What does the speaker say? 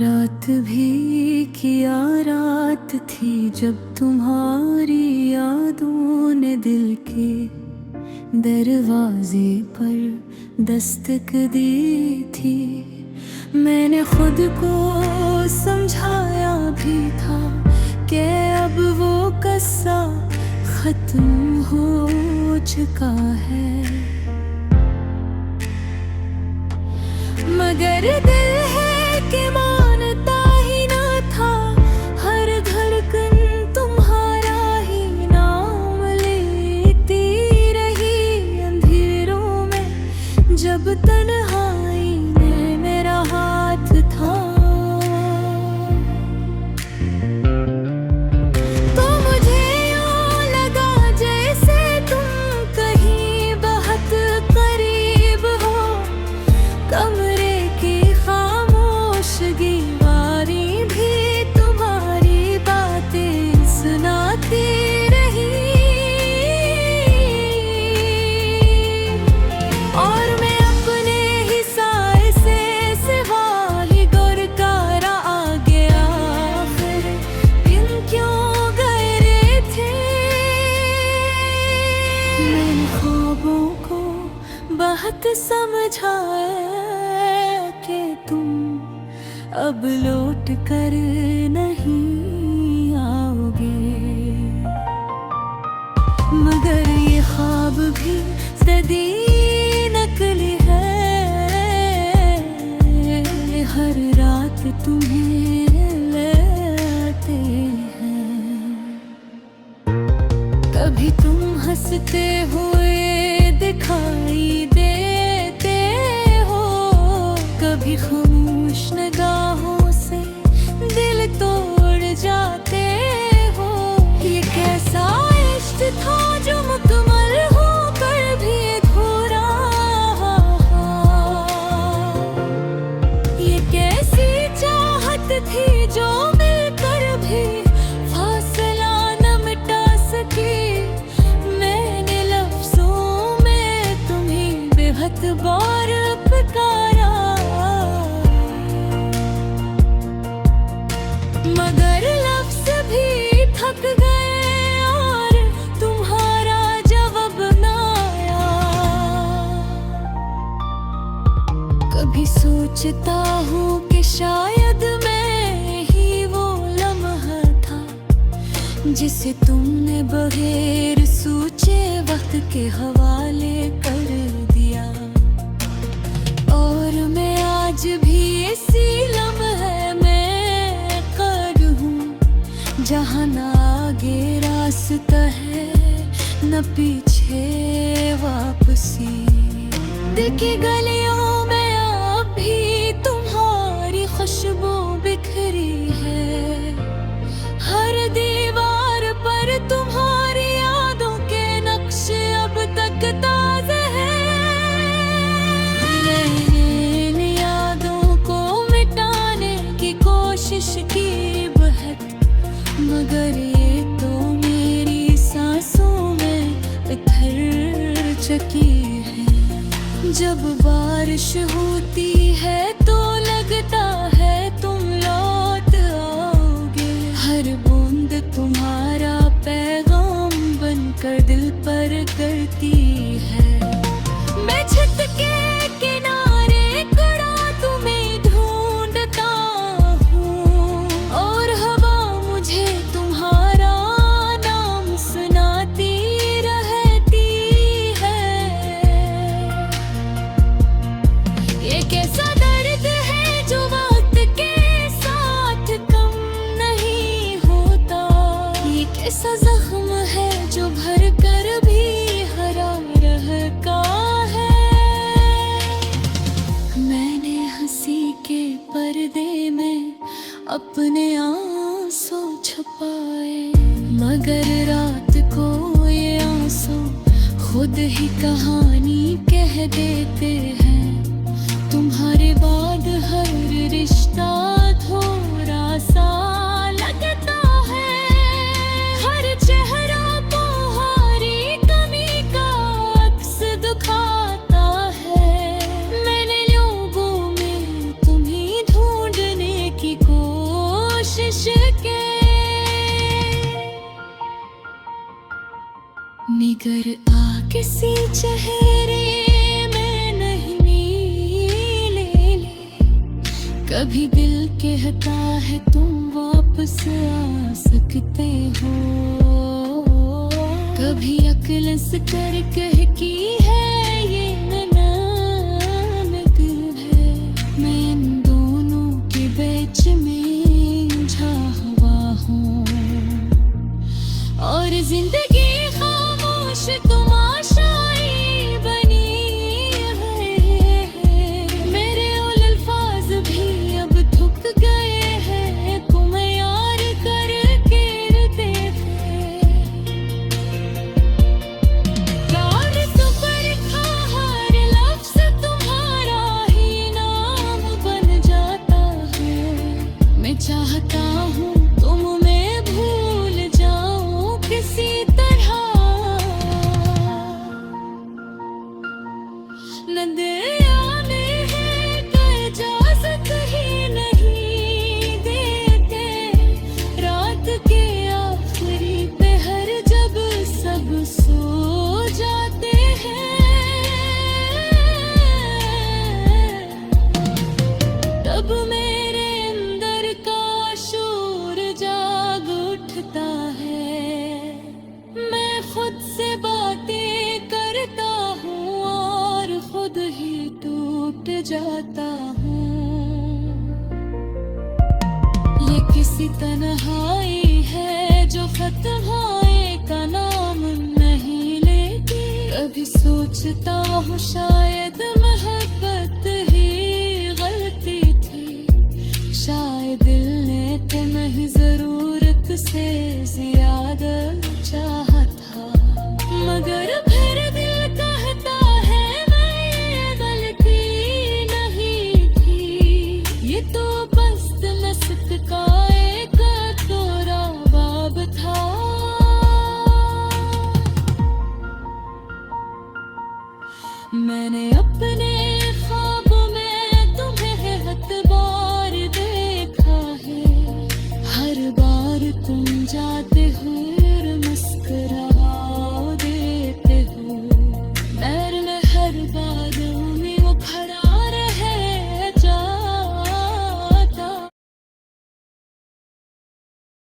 रात भी किया रात थी जब तुम्हारी यादों ने दिल के दरवाजे पर दस्तक दी थी। मैंने खुद को समझाया भी था कि अब वो किस्सा खत्म हो चुका है, मगर दिल है कि मानता ही ना था। हर धड़कन तुम्हारा ही नाम लेती रही अंधेरों में, जब तन्हाई में मेरा हाथ था। तो मुझे यूं लगा जैसे तुम कहीं बहुत करीब हो, कमरे की खामोशगी वारी भी तुम्हारी बातें सुनाती रही। और मैं अपने ही साए से सिवा ही गुरकारा आ गया, फिर दिन क्यों गए थे। मैंने ख्वाबों को बहुत समझाया कि तुम अब लौट कर नहीं आओगे, मगर ये ख्वाब भी सदी नकली है। हर रात तुम्हें लेते हैं, कभी तुम हंसते हुए दिखाई देते हो, कभी खामोश निगाहों से दिल तोड़ जाते हो। ये कैसा इश्क था जो मुकम्मल होकर भी अधूरा, ये कैसी चाहत थी जो मिलकर भी फासला न मिटा सकी। मैंने लफ्जों में तुम्हें बेहद बार पुकारा, मगर लफ्ज भी थक गए और तुम्हारा जवाब ना आया। कभी सोचता हूँ कि शायद मैं ही वो लम्हा था जिसे तुमने बगैर सोचे वक्त के हवाले कर दिया। और मैं आज भी इसी लम्हे में कैद हूँ, जहाँ न आगे रास्ता है न पीछे वापसी। देखी गलियों में अब भी तुम्हारी खुशबू बिखरी है, हर दीवार पर तुम्हारी यादों के नक्श अब तक ताज़े हैं। मैंने इन यादों को मिटाने की कोशिश की बहुत, मगर ये तो मेरी सांसों में उतर चुकी है। जब बारिश होती है तो लगता है तुम लौट आओगे, हर बूंद तुम्हारा पैगाम बनकर दिल पर करती है। मैं छत के किनारे खड़ा तुम्हें ढूंढता हूँ, और हवा मुझे तुम्हारा नाम सुनाती रहती है। ये कैसा दर्द है जो वक्त के साथ कम नहीं होता, ये कैसा जख्म है जो भर कर भी हरा रहता है। मैंने हंसी के पर्दे में अपने आंसू छुपाए, मगर रात को ये आंसू खुद ही कहानी कह देते हैं। तुम्हारे बाद हर रिश्ता थोड़ा सा लगता है, हर चेहरा तुम्हारी कमी का अक्स दिखाता है। मैंने लोगों में तुम्हें ढूंढने की जिगर आ किसी चेहरे में नहीं ले कभी दिल कहता है तुम वापस आ सकते हो, कभी अक्ल से कर कह की है ये नैन दिल है। मैं इन दोनों के बीच में उलझा हुआ हूँ और जिंदगी खामोश तमाशाई बनी है। मेरे उल अल्फाज भी अब थक गए हैं तुम्हें यार करके देखे। प्यार तो परखा हर लफ्ज़ तुम्हारा ही नाम बन जाता है। मैं चाहता हूँ तुम में भूल जाऊं किसी तरह, न दयाने है तो इजाजत ही नहीं देते। रात के आखिरी पहर जब सब सो जाते हैं, तब मेरे अंदर का शूर जाग उठता है। मैं खुद से बातें करता हूँ और खुद ही टूट जाता हूँ। ये किसी तन्हाई है जो खत्म होए का नाम नहीं लेती। कभी सोचता हूँ शायद मोहब्बत ही गलती थी, शायद दिल ने तुम्हें जरूरत से ज्यादा चाहा था। मगर फिर दिल कहता है मैं ये गलती नहीं थी, ये तो बस नस्क का एक तोरा बाब था। मैंने अपने ख्वाबों में तुम्हें हत बार देखा है, हर बार तुम जाते